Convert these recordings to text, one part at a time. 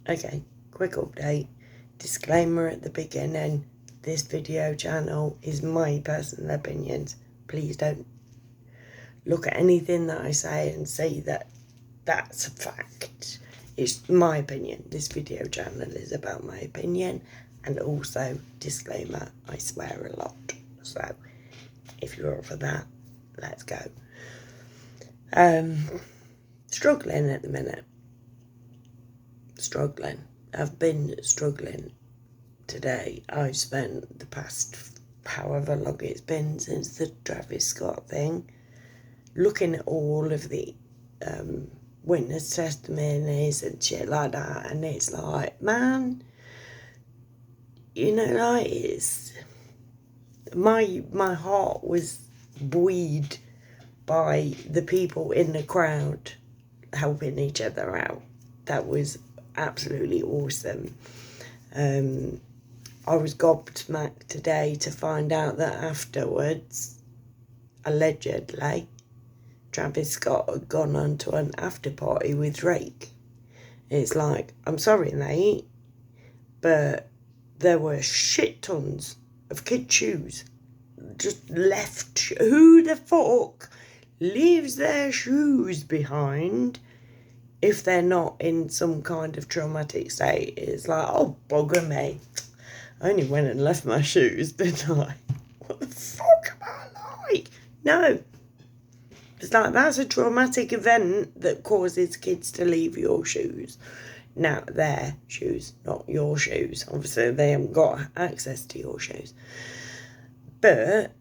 Okay, quick update. Disclaimer at the beginning. This video channel is my personal opinions. Please don't look at anything that I say and say that that's a fact. It's my opinion. This video channel is about my opinion. And also, disclaimer, I swear a lot. So, if you're up for that, let's go. Struggling at the minute. Struggling. I've been struggling today. I spent the past however long it's been since the Travis Scott thing looking at all of the witness testimonies and shit like that, and it's like, man, you know, like, it's my heart was buoyed by the people in the crowd helping each other out. That was absolutely awesome. I was gobsmacked today to find out that afterwards, allegedly, Travis Scott had gone on to an after party with Drake. It's like, I'm sorry, mate, but there were shit tons of kids' shoes just left. Who the fuck leaves their shoes behind if they're not in some kind of traumatic state? It's like, oh, bugger me. I only went and left my shoes, didn't I? What the fuck am I like? No. It's like, that's a traumatic event that causes kids to leave your shoes. Now, their shoes, not your shoes. Obviously, they haven't got access to your shoes. But,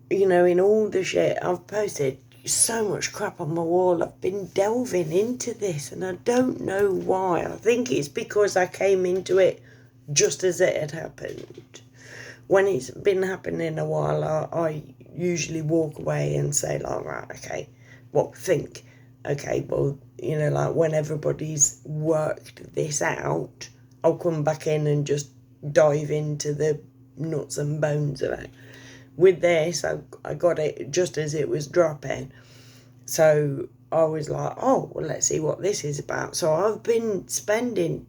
you know, in all the shit, I've posted so much crap on my wall. I've been delving into this, and I don't know why. I think it's because I came into it just as it had happened. When it's been happening a while, I usually walk away and say, like, right, okay, think, okay, well, you know, like, when everybody's worked this out, I'll come back in and just dive into the nuts and bones of it. With this, I got it just as it was dropping. So I was like, oh, well, let's see what this is about. So I've been spending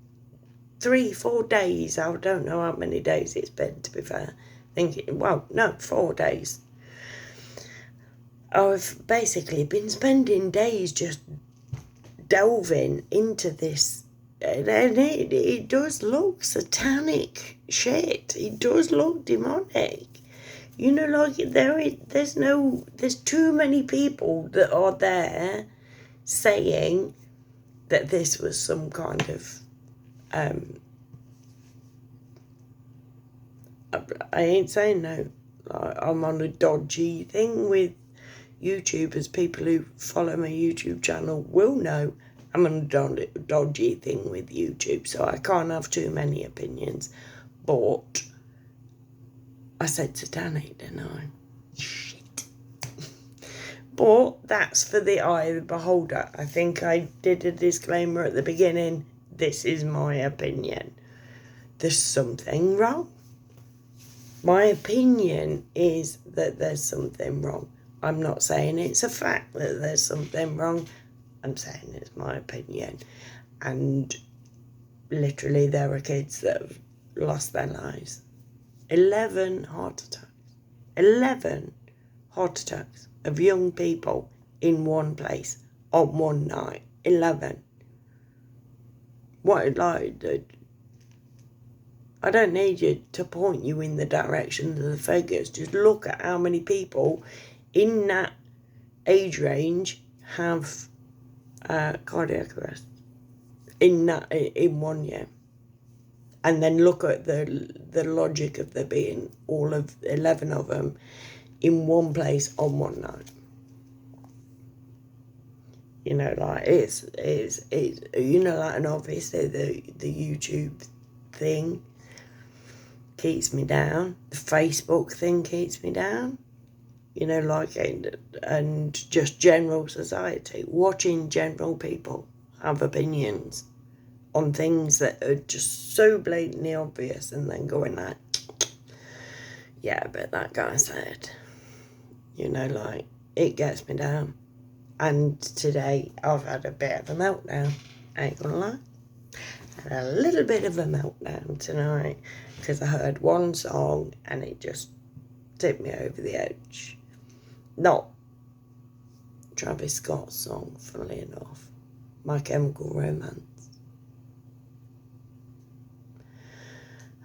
3-4 days, I don't know how many days it's been, to be fair, thinking, well, no, 4 days. I've basically been spending days just delving into this, and it does look satanic shit. It does look demonic. You know, like, there's too many people that are there saying that this was some kind of, I ain't saying no, I'm on a dodgy thing with YouTubers. People who follow my YouTube channel will know I'm on a dodgy thing with YouTube, so I can't have too many opinions. But I said satanic, didn't I? Shit. But that's for the eye of the beholder. I think I did a disclaimer at the beginning. This is my opinion. There's something wrong. My opinion is that there's something wrong. I'm not saying it's a fact that there's something wrong. I'm saying it's my opinion. And literally there are kids that have lost their lives. 11 heart attacks. 11 heart attacks of young people in one place on one night. 11. What, like, I don't need you to point you in the direction of the figures. Just look at how many people in that age range have cardiac arrest in 1 year. And then look at the logic of there being all of 11 of them in one place on one night. You know, like, it's you know, like, and obviously the YouTube thing keeps me down. The Facebook thing keeps me down. You know, like, and just general society. Watching general people have opinions on things that are just so blatantly obvious, and then going like, yeah, but that guy said, you know, like, it gets me down. And today I've had a bit of a meltdown, I ain't gonna lie. Had a little bit of a meltdown tonight because I heard one song and it just tipped me over the edge. Not Travis Scott's song, funnily enough. My Chemical Romance.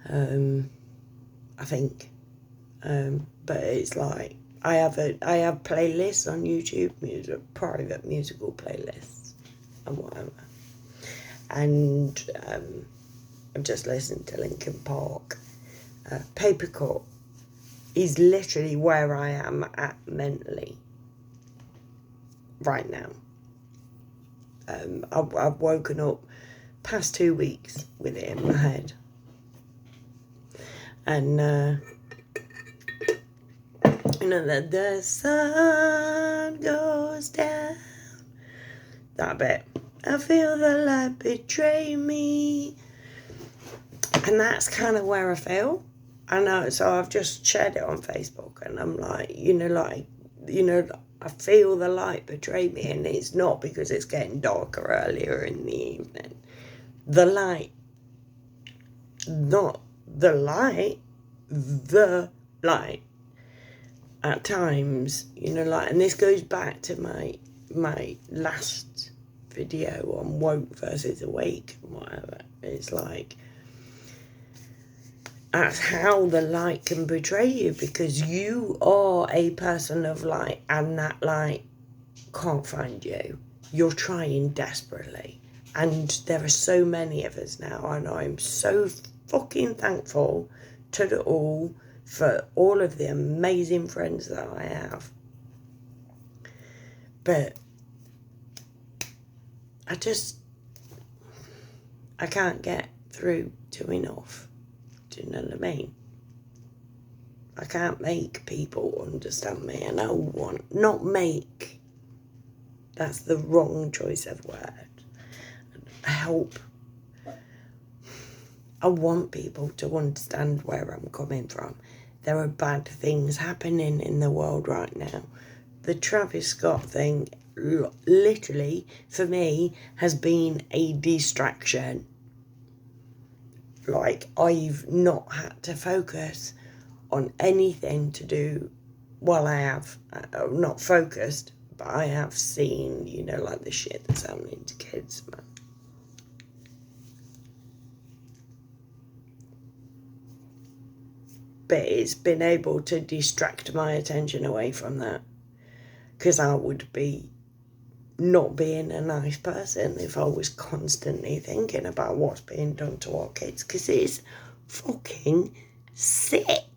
I think. But it's like I have playlists on YouTube, private musical playlists and whatever. And I've just listened to Linkin Park. Papercut is literally where I am at mentally right now. I've woken up past 2 weeks with it in my head. And you know that the sun goes down, that bit. I feel the light betray me. And that's kind of where I feel. I know, so I've just shared it on Facebook and I'm like, I feel the light betray me, and it's not because it's getting darker earlier in the evening. The light, not the light, the light. At times, and this goes back to my last video on woke versus awake and whatever. It's like, that's how the light can betray you, because you are a person of light and that light can't find you. You're trying desperately. And there are so many of us now, and I'm so fucking thankful to the all for all of the amazing friends that I have. But I can't get through to enough. Do you know what I mean? I can't make people understand me, and not make. That's the wrong choice of word. Help. I want people to understand where I'm coming from. There are bad things happening in the world right now. The Travis Scott thing, literally, for me, has been a distraction. Like, I've not had to focus on anything to do. Well, I have not focused, but I have seen, like the shit that's happening to kids, man. But it's been able to distract my attention away from that. Because I would be not being a nice person if I was constantly thinking about what's being done to our kids. Because it's fucking sick,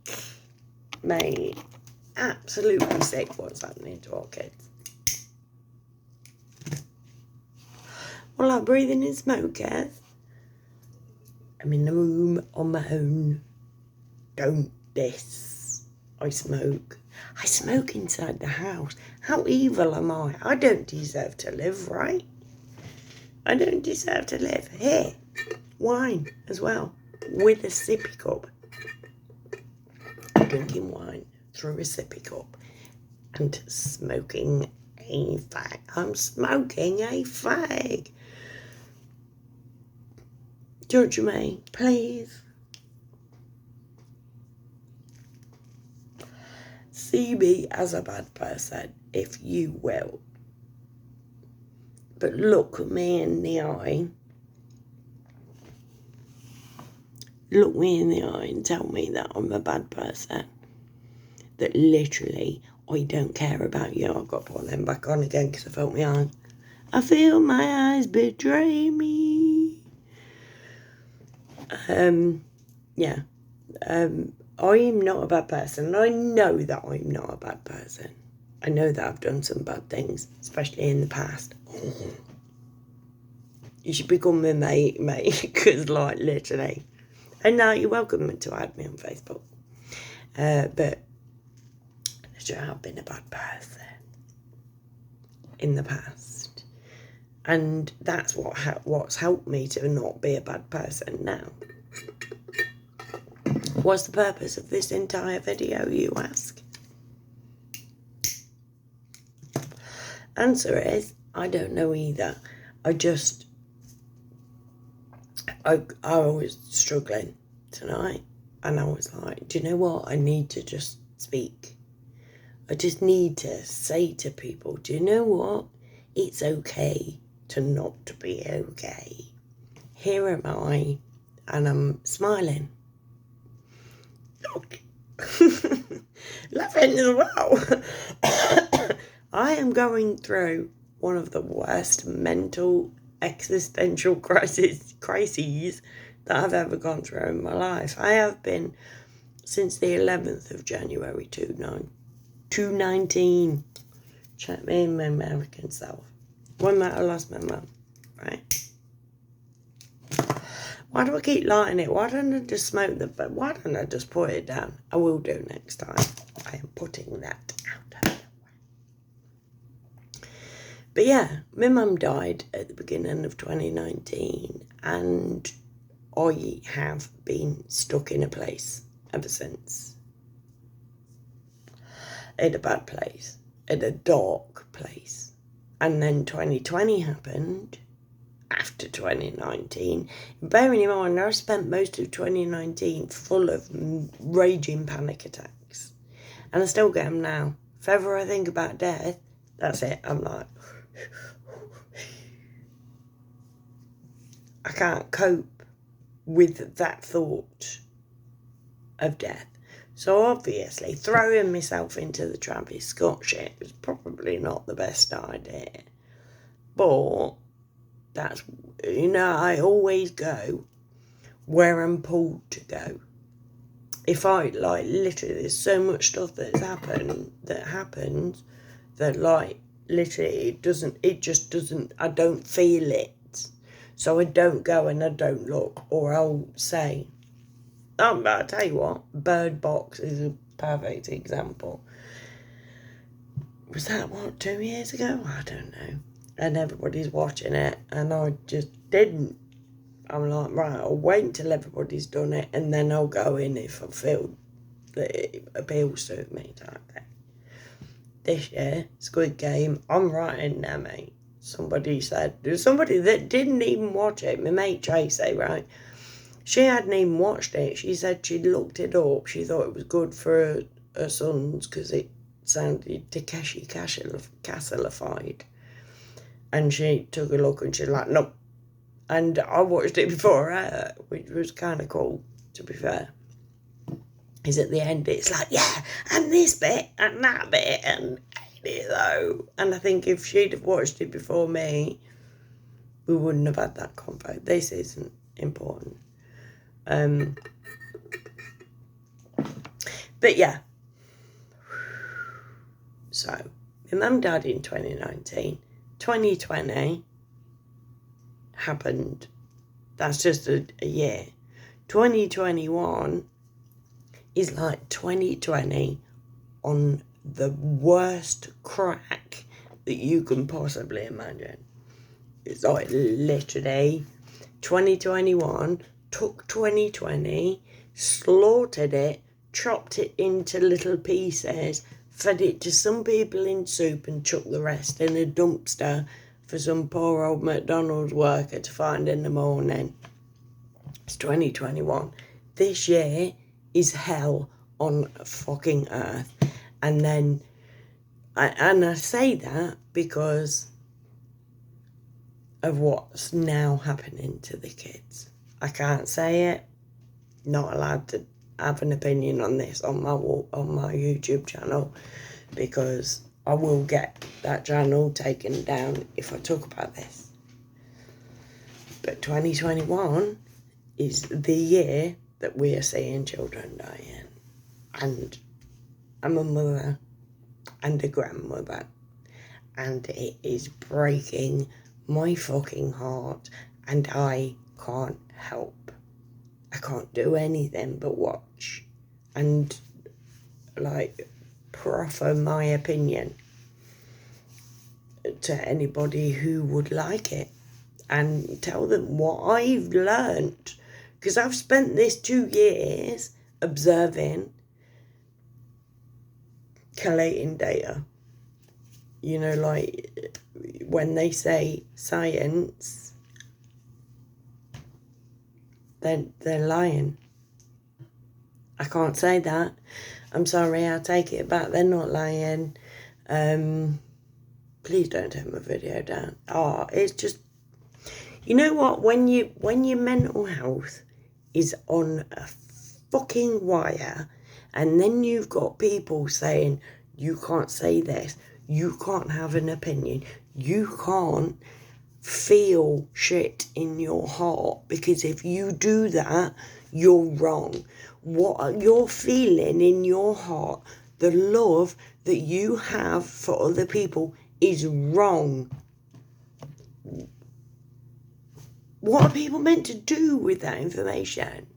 mate. Absolutely sick what's happening to our kids. Well, I'm breathing in smoke, Kath. I'm in the room on my own. Don't diss. I smoke. I smoke inside the house. How evil am I? I don't deserve to live, right? I don't deserve to live. Here, wine as well, with a sippy cup. Drinking wine through a sippy cup and smoking a fag. I'm smoking a fag. Judge me, please. See me as a bad person, if you will. But look me in the eye. Look me in the eye and tell me that I'm a bad person. That literally, I don't care about you. I've got to put them back on again because I felt my eye. I feel my eyes betray me. Yeah. I'm not a bad person. I know that I'm not a bad person. I know that I've done some bad things, especially in the past. You should become my mate, because, like, literally. And now you're welcome to add me on Facebook. But literally, I've been a bad person in the past. And that's what's helped me to not be a bad person now. What's the purpose of this entire video, you ask? Answer is, I don't know either. I just I was struggling tonight, and I was like, do you know what? I need to just speak. I just need to say to people, do you know what? It's okay to not be okay. Here am I, and I'm smiling. Look. Laughing as well. I am going through one of the worst mental existential crises that I've ever gone through in my life. I have been since the 11th of January 2019. Check me in my American self. One night I lost my mum, right? Why do I keep lighting it? Why don't I just smoke why don't I just put it down? I will do next time. I am putting that out of the way. But yeah, my mum died at the beginning of 2019, and I have been stuck in a place ever since. In a bad place, in a dark place. And then 2020 happened after 2019. Bearing in mind, I spent most of 2019 full of raging panic attacks. And I still get them now. If ever I think about death, that's it. I'm like, I can't cope with that thought of death. So obviously, throwing myself into the Travis Scott shit was probably not the best idea. But that's, I always go where I'm pulled to go. If I, literally, there's so much stuff that happens that, literally, it just doesn't, I don't feel it. So I don't go and I don't look, or I'll say, I'll tell you what, Bird Box is a perfect example. Was that, 2 years ago? I don't know. And everybody's watching it, and I just didn't. I'm like, right, I'll wait until everybody's done it, and then I'll go in if I feel that it appeals to me, type thing. This year, Squid Game, I'm right in there, mate. Somebody that didn't even watch it, my mate Tracy, right? She hadn't even watched it. She said she'd looked it up. She thought it was good for her sons because it sounded Takeshi Castle-ified. And she took a look and she's like, nope. And I watched it before her, which was kind of cool, to be fair. Is at the end, it's like, yeah, and this bit, and that bit, and it though. And I think if she'd have watched it before me, we wouldn't have had that convo. This isn't important. But yeah. So, my mum died in 2019. 2020 happened. That's just a year. 2021 is like 2020 on the worst crack that you can possibly imagine. It's like literally 2021 took 2020, slaughtered it, chopped it into little pieces, fed it to some people in soup and chucked the rest in a dumpster for some poor old McDonald's worker to find in the morning. It's 2021. This year is hell on fucking earth. And then, I say that because of what's now happening to the kids. I can't say it. Not allowed to have an opinion on this on my YouTube channel, because I will get that channel taken down if I talk about this. But 2021 is the year that we are seeing children dying. And I'm a mother and a grandmother, and it is breaking my fucking heart, and I can't help. I can't do anything but watch and proffer my opinion to anybody who would like it, and tell them what I've learned, because I've spent this 2 years observing, collating data. When they say science, they're lying. I can't say that. I'm sorry, I'll take it back. They're not lying. Please don't take my video down. Oh, it's just, you know what? When your mental health is on a fucking wire, and then you've got people saying you can't say this, you can't have an opinion, you can't feel shit in your heart, because if you do that, you're wrong. What you're feeling in your heart, the love that you have for other people, is wrong. What are people meant to do with that information?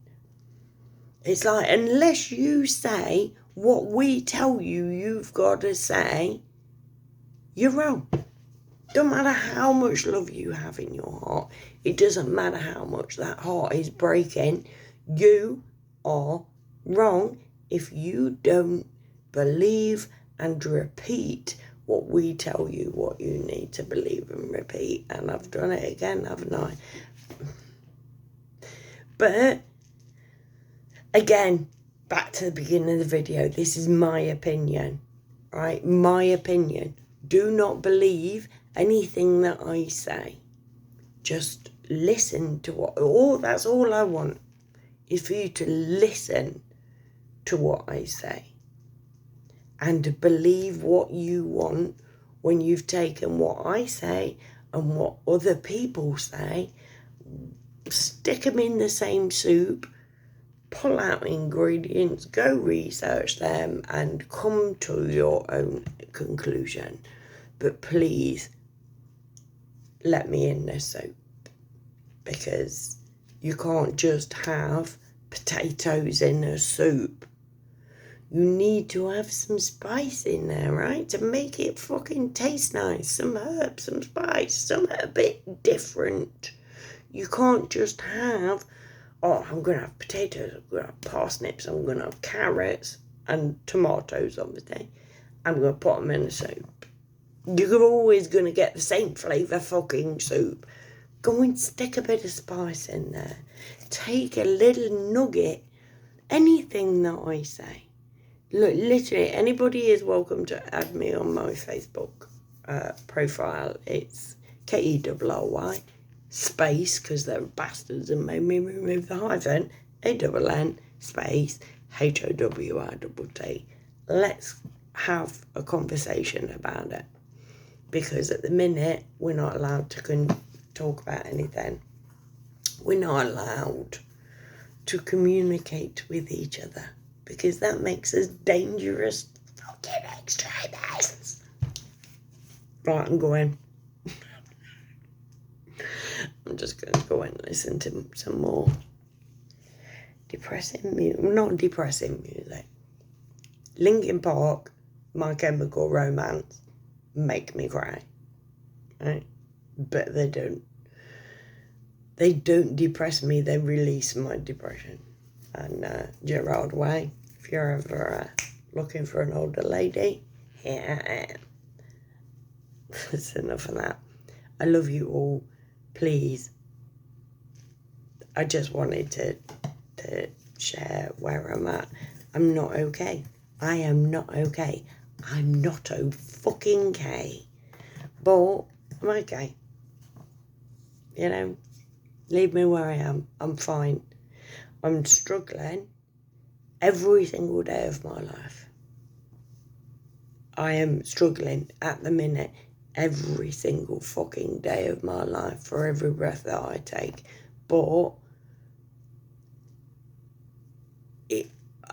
It's like, unless you say what we tell you you've got to say, you're wrong. Don't matter how much love you have in your heart. It doesn't matter how much that heart is breaking. You are wrong if you don't believe and repeat what we tell you, what you need to believe and repeat. And I've done it again, haven't I? But again, back to the beginning of the video, this is my opinion, right? My opinion. Do not believe anything that I say. Just listen to what, that's all I want, is for you to listen to what I say. And believe what you want when you've taken what I say and what other people say, stick them in the same soup, pull out ingredients, go research them, and come to your own conclusion. But please, let me in the soup, because you can't just have potatoes in a soup. You need to have some spice in there, right? To make it fucking taste nice. Some herbs, some spice, something a bit different. You can't just have, oh, I'm going to have potatoes, I'm going to have parsnips, I'm going to have carrots and tomatoes, obviously. I'm going to put them in a soup. You're always going to get the same flavour fucking soup. Go and stick a bit of spice in there. Take a little nugget, anything that I say. Look, literally, anybody is welcome to add me on my Facebook profile. It's KERRY space, because they're bastards and made me remove the hyphen, ANN space HOWRTT. Let's have a conversation about it, because at the minute we're not allowed to talk about anything. We're not allowed to communicate with each other, because that makes us dangerous fucking extremists. Right, I'm going. I'm just going to go and listen to some more depressing music. Not depressing music. Linkin Park, My Chemical Romance, make me cry. Right? But they don't. They don't depress me, they release my depression. And Gerard Way, if you're ever looking for an older lady, here I am. That's enough of that. I love you all. Please. I just wanted to share where I'm at. I'm not okay. I am not okay. I'm not fucking okay. But I'm okay. You know, leave me where I am. I'm fine. I'm struggling every single day of my life. I am struggling at the minute every single fucking day of my life for every breath that I take. But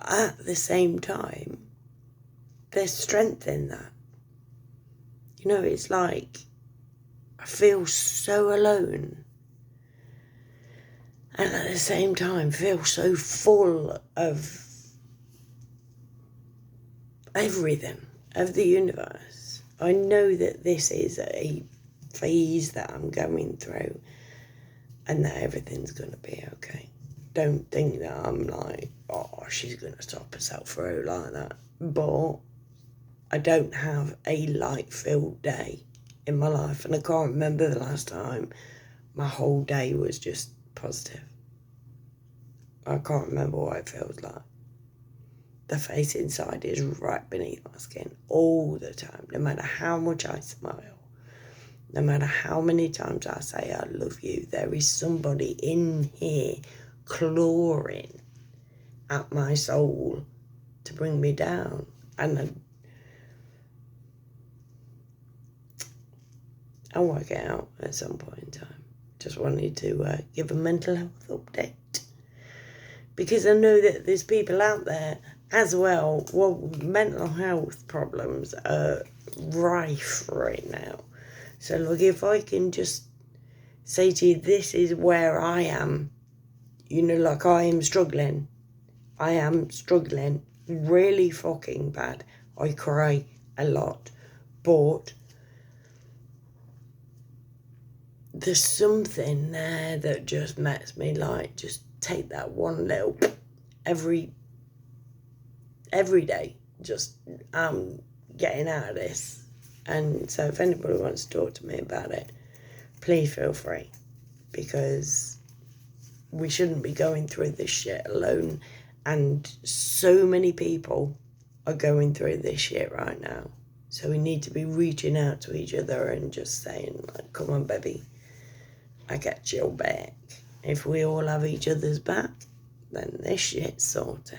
at the same time, there's strength in that. You know, it's like I feel so alone. And at the same time, feel so full of everything, of the universe. I know that this is a phase that I'm going through, and that everything's going to be okay. Don't think that I'm like, oh, she's going to stop herself through like that. But I don't have a light-filled day in my life, and I can't remember the last time my whole day was just positive. I can't remember what it feels like. The face inside is right beneath my skin all the time, no matter how much I smile, no matter how many times I say I love you, there is somebody in here clawing at my soul to bring me down. And I'll work it out at some point in time. Just wanted to give a mental health update. Because I know that there's people out there as well. Well, mental health problems are rife right now. So look, if I can just say to you, this is where I am. You know, like I am struggling. I am struggling really fucking bad. I cry a lot. But there's something there that just makes me like just take that one little every day. Just getting out of this. And so if anybody wants to talk to me about it, please feel free, because we shouldn't be going through this shit alone. And so many people are going through this shit right now. So we need to be reaching out to each other and just saying, like, come on, baby, I got your back. If we all have each other's back, then this shit's sorted.